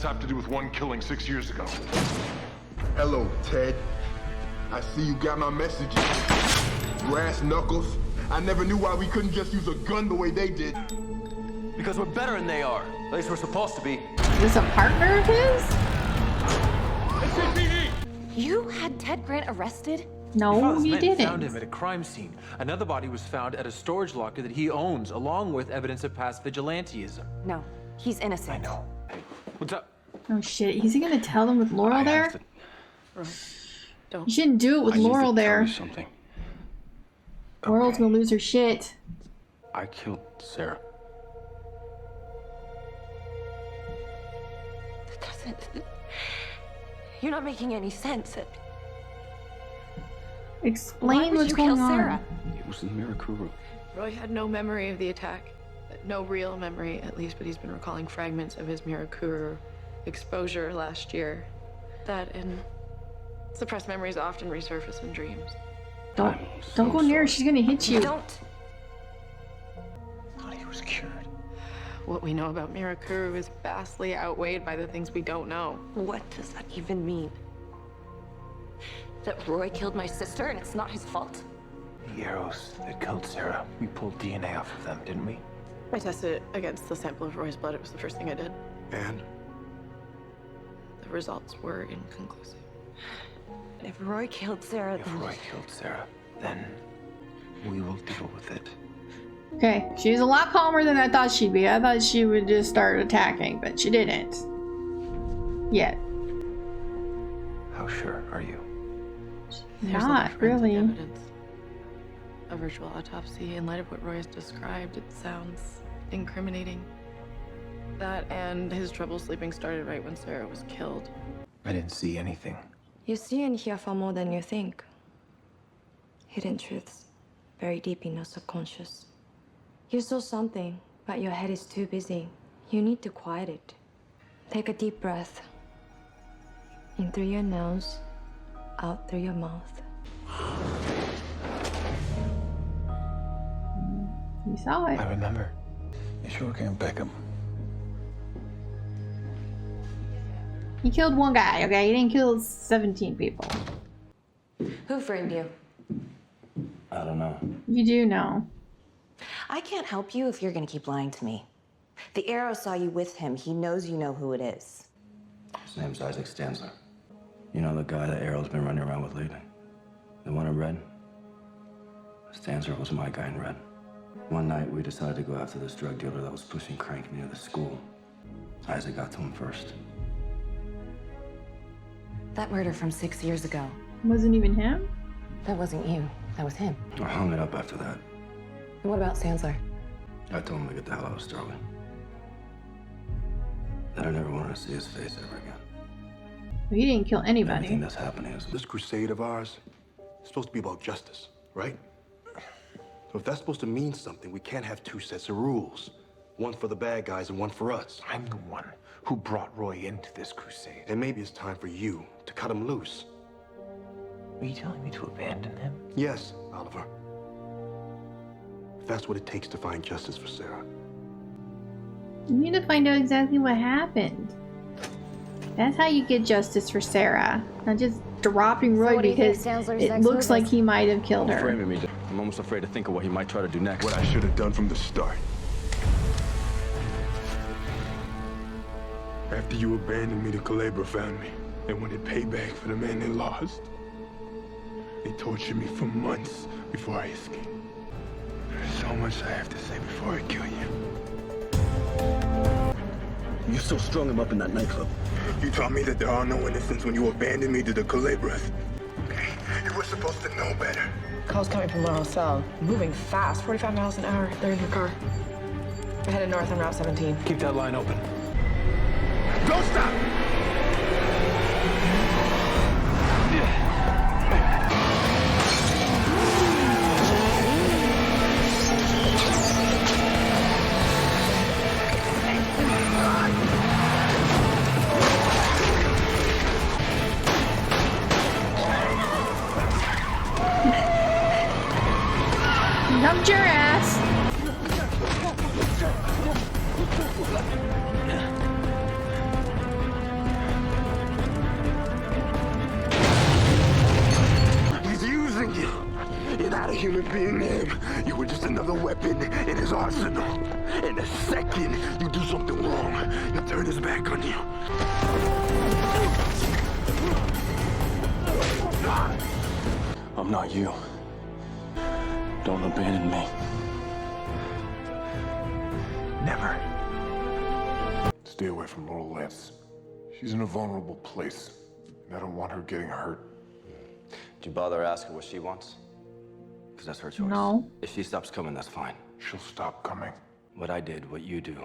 have to do with one killing 6 years ago. Hello, Ted. I see you got my messages. Brass knuckles. I never knew why we couldn't just use a gun the way they did. Because we're better than they are. At least we're supposed to be. Is this a partner of his? S03E! You had Ted Grant arrested? No, he didn't. Found him at a crime scene. Another body was found at a storage locker that he owns, along with evidence of past vigilantism. No, he's innocent. I know. Hey, what's up? Oh shit, is he gonna tell them with Laurel there? Don't. You shouldn't do it with Laurel there. Something. Laurel's gonna lose her shit. I killed Sarah. That doesn't... You're not making any sense. Explain Why what's would you going kill on. Sarah? It was in Mirakuru. Roy had no memory of the attack. No real memory, at least, but he's been recalling fragments of his Mirakuru exposure last year. That and suppressed memories often resurface in dreams. Don't go near her, she's gonna hit you. Don't. I thought he was cured. What we know about Mirakuru is vastly outweighed by the things we don't know. What does that even mean? That Roy killed my sister and it's not his fault? The arrows that killed Sarah, we pulled DNA off of them, didn't we? I tested it against the sample of Roy's blood. It was the first thing I did. And? The results were inconclusive. If Roy killed Sarah, If Roy killed Sarah, then we will deal with it. Okay, she was a lot calmer than I thought she'd be. I thought she would just start attacking, but she didn't. Yet. How sure are you? There's Not other forensic really. evidence. A virtual autopsy. In light of what Roy has described, it sounds incriminating. That and his trouble sleeping started right when Sarah was killed. I didn't see anything. You see and hear far more than you think. Hidden truths, very deep in your subconscious. You saw something, but your head is too busy. You need to quiet it. Take a deep breath. In through your nose, out through your mouth. You saw it. I remember. You sure can't pick him. He killed one guy, okay? He didn't kill 17 people. Who framed you? I don't know. You do know. I can't help you if you're gonna keep lying to me. The arrow saw you with him. He knows you know who it is. His name's Isaac Stanzler. You know the guy that Arrow's been running around with lately? The one in red? Stanzler was my guy in red. One night, we decided to go after this drug dealer that was pushing crank near the school. Isaac got to him first. That murder from 6 years ago. Wasn't even him? That wasn't you. That was him. I hung it up after that. And what about Sansler? I told him to get the hell out of Sterling. Then I never wanted to see his face ever again. He didn't kill Everything anybody. that's happening is This crusade of ours is supposed to be about justice, right? So if that's supposed to mean something, we can't have two sets of rules. One for the bad guys and one for us. I'm the one who brought Roy into this crusade. And maybe it's time for you to cut him loose. Are you telling me to abandon him? Yes, Oliver. If that's what it takes to find justice for Sarah. You need to find out exactly what happened. That's how you get justice for Sarah. Not just dropping Roy what do you think because Sansler's it next looks move like is? he might have killed her. framing me. I'm almost afraid to think of what he might try to do next. What I should have done from the start. After you abandoned me, the Calabra found me. They wanted payback for the man they lost. They tortured me for months before I escaped. There's so much I have to say before I kill you. You still strung him up in that nightclub. You taught me that there are no innocents when you abandoned me to the Calabras. Okay, you were supposed to know better. Calls coming from Laurel's cell. Moving fast, 45 miles an hour. They're in her car. We're headed north on Route 17. Keep that line open. Don't stop! Dumped your ass. not a human being to him. You were just another weapon in his arsenal. And the second you do something wrong, he'll turn his back on you. I'm not you. Don't abandon me. Never. Stay away from Laurel Lance. She's in a vulnerable place, and I don't want her getting hurt. Did you bother asking what she wants? Because that's her choice. No. If she stops coming, that's fine. She'll stop coming. What I did, what you do,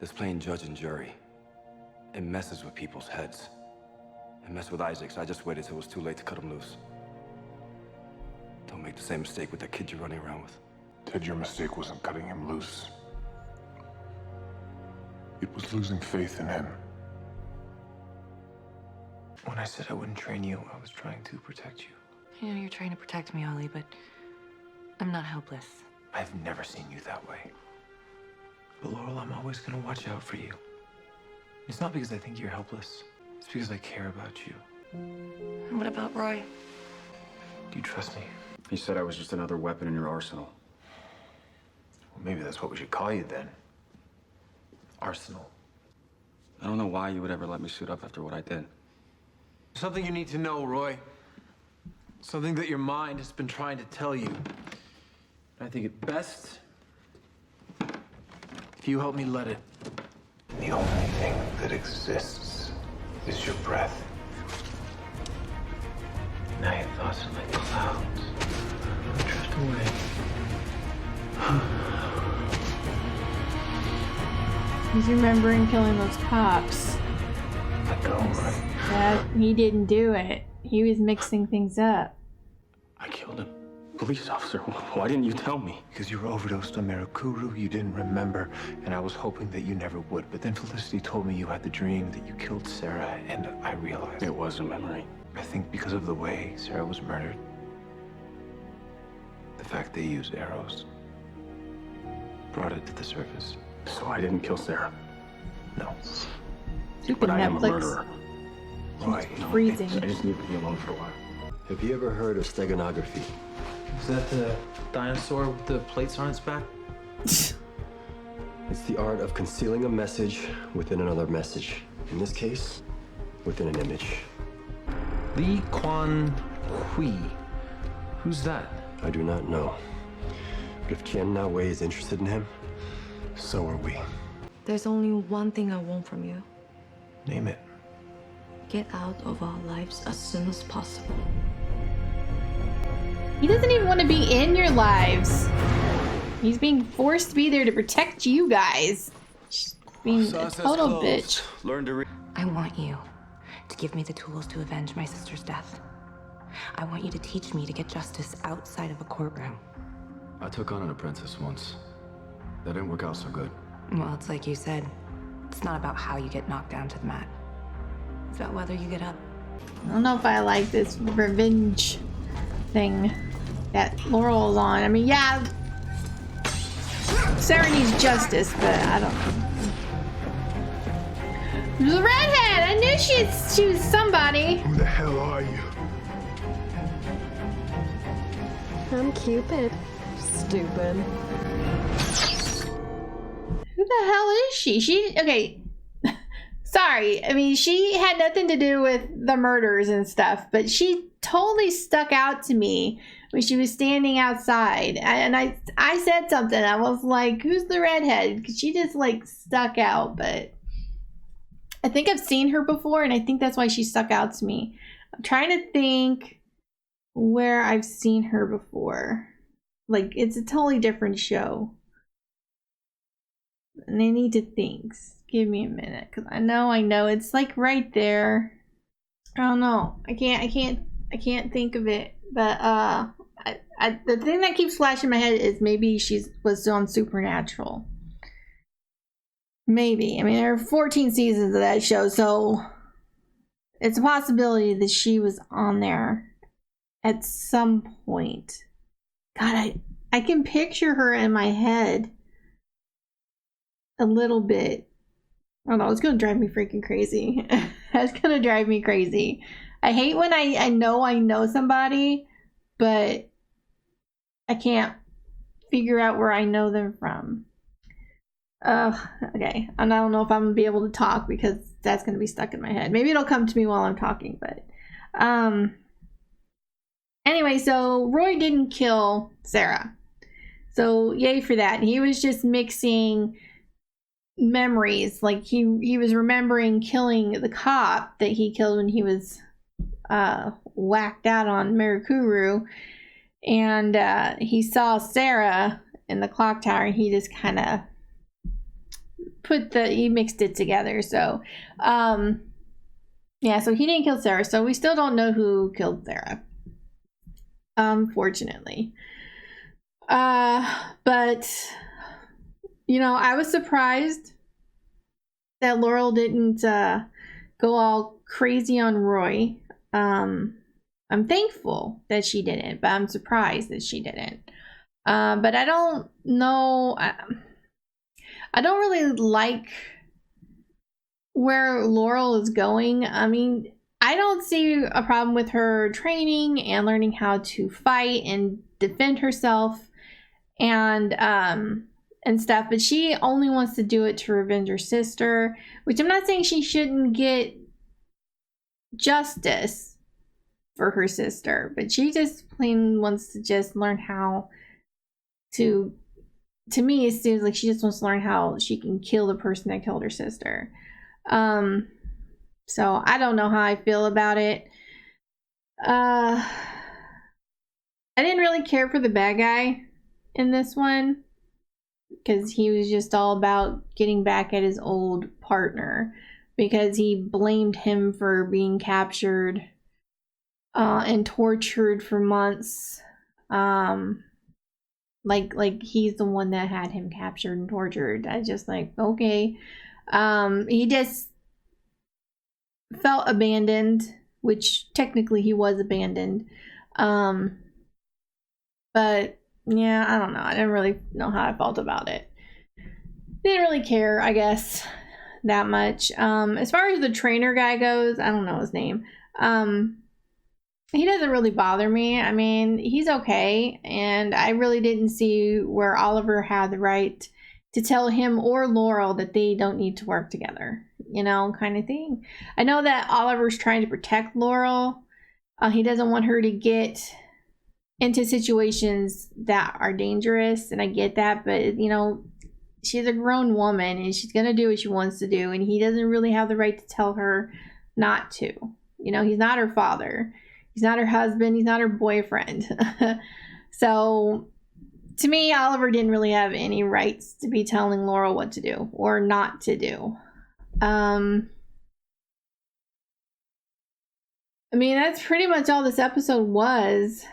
this playing judge and jury, it messes with people's heads. It messed with Isaac's. I just waited till it was too late to cut him loose. Don't make the same mistake with that kid you're running around with. Ted, your mistake wasn't cutting him loose. It was losing faith in him. When I said I wouldn't train you, I was trying to protect you. I know you're trying to protect me, Ollie, but I'm not helpless. I've never seen you that way. But Laurel, I'm always gonna watch out for you. It's not because I think you're helpless. It's because I care about you. What about Roy? Do you trust me? He said I was just another weapon in your arsenal. Well, maybe that's what we should call you then. Arsenal. I don't know why you would ever let me suit up after what I did. Something you need to know, Roy. Something that your mind has been trying to tell you. I think it best if you help me let it. The only thing that exists is your breath. Now your thoughts are like clouds. Drift away. He's remembering killing those cops. Let go, right? Yeah, he didn't do it. He was mixing things up. I killed him. Police officer, why didn't you tell me? Because you were overdosed on Mirakuru, you didn't remember, and I was hoping that you never would. But then Felicity told me you had the dream that you killed Sarah, and I realized... It was a memory. I think because of the way Sarah was murdered. The fact they used arrows brought it to the surface. So I didn't kill Sarah. No. Stupid But I am a Netflix. murderer. Right. Freezing. I just need to be alone for a while. Have you ever heard of steganography? Is that the dinosaur with the plates on its back? It's the art of concealing a message within another message. In this case, within an image. Li Quan Hui. Who's that? I do not know. But if Qian Na Wei is interested in him, so are we. There's only one thing I want from you. Name it. Get out of our lives as soon as possible. He doesn't even want to be in your lives. He's being forced to be there to protect you guys. She's being a total bitch. Learn to read. I want you to give me the tools to avenge my sister's death. I want you to teach me to get justice outside of a courtroom. I took on an apprentice once. That didn't work out so good. Well, it's like you said. It's not about how you get knocked down to the mat. It's about whether you get up. I don't know if I like this revenge thing that Laurel's on. I mean, yeah, Sarah needs justice, but I don't know. The redhead! I knew she was somebody. Who the hell are you? I'm Cupid. Stupid. Who the hell is she? Okay. Sorry. I mean, she had nothing to do with the murders and stuff, but she totally stuck out to me when she was standing outside. And I said something. I was like, who's the redhead? Because she just like stuck out, but I think I've seen her before, and I think that's why she stuck out to me. I'm trying to think where I've seen her before. Like, it's a totally different show. And I need to think. Give me a minute, because I know it's like right there. I don't know. I can't think of it. But the thing that keeps flashing in my head is maybe she was on Supernatural. Maybe. I mean, there are 14 seasons of that show, so it's a possibility that she was on there at some point. God, I can picture her in my head a little bit. I don't know, it's gonna drive me freaking crazy. That's gonna drive me crazy. I hate when I know somebody, but I can't figure out where I know them from. Okay. And I don't know if I'm gonna be able to talk because that's gonna be stuck in my head. Maybe it'll come to me while I'm talking, but anyway, so Roy didn't kill Sarah. So yay for that. He was just mixing memories. Like he was remembering killing the cop that he killed when he was whacked out on Mirakuru. And he saw Sarah in the clock tower, and he just kind of he mixed it together. So yeah, so he didn't kill Sarah, so we still don't know who killed Sarah, unfortunately. But you know, I was surprised that Laurel didn't go all crazy on Roy. I'm thankful that she didn't, but I'm surprised that she didn't. But I don't know. I don't really like where Laurel is going. I mean, I don't see a problem with her training and learning how to fight and defend herself and stuff, but she only wants to do it to revenge her sister, which I'm not saying she shouldn't get justice for her sister, but she just plain wants to just learn how to me it seems like she just wants to learn how she can kill the person that killed her sister. So I don't know how I feel about it. I didn't really care for the bad guy in this one because he was just all about getting back at his old partner because he blamed him for being captured and tortured for months. Like he's the one that had him captured and tortured. I just like, okay. He just felt abandoned, which technically he was abandoned. But yeah, I don't know. I didn't really know how I felt about it. Didn't really care, I guess, that much. As far as the trainer guy goes, I don't know his name. He doesn't really bother me. I mean, he's okay. And I really didn't see where Oliver had the right to tell him or Laurel that they don't need to work together, you know, kind of thing. I know that Oliver's trying to protect Laurel. He doesn't want her to get into situations that are dangerous, and I get that, but you know, she's a grown woman and she's gonna do what she wants to do, and he doesn't really have the right to tell her not to. You know, he's not her father, he's not her husband, he's not her boyfriend. So to me, Oliver didn't really have any rights to be telling Laurel what to do or not to do. I mean, that's pretty much all this episode was.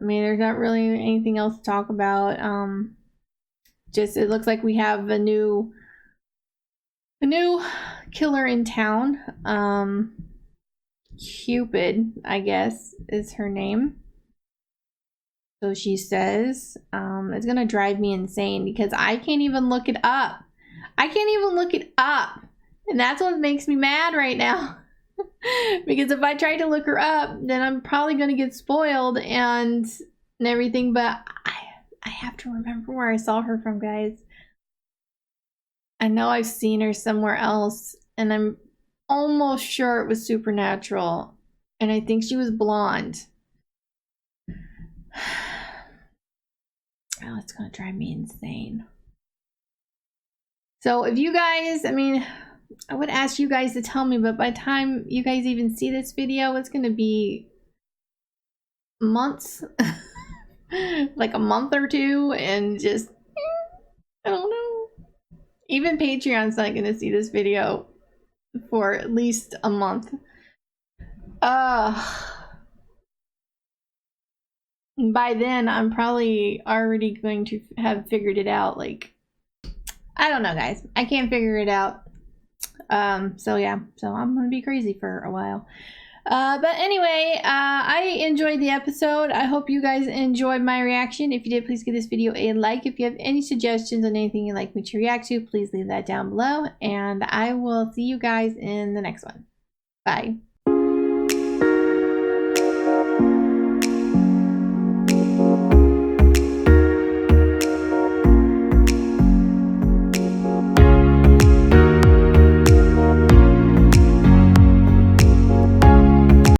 I mean, there's not really anything else to talk about. Just it looks like we have a new killer in town. Cupid, I guess, is her name. So she says, it's gonna drive me insane because I can't even look it up. And that's what makes me mad right now. Because if I try to look her up, then I'm probably gonna get spoiled and everything, but I have to remember where I saw her from, guys. I know I've seen her somewhere else, and I'm almost sure it was Supernatural, and I think she was blonde. Oh, it's gonna drive me insane. So if you guys, I mean, I would ask you guys to tell me, but by the time you guys even see this video, it's gonna be months. Like a month or two, and just I don't know. Even Patreon's not gonna see this video for at least a month. By then I'm probably already going to have figured it out. Like, I don't know, guys. I can't figure it out. So yeah, so I'm gonna be crazy for a while. But anyway, I enjoyed the episode. I hope you guys enjoyed my reaction. If you did, please give this video a like. If you have any suggestions on anything you'd like me to react to, please leave that down below. And I will see you guys in the next one. Bye.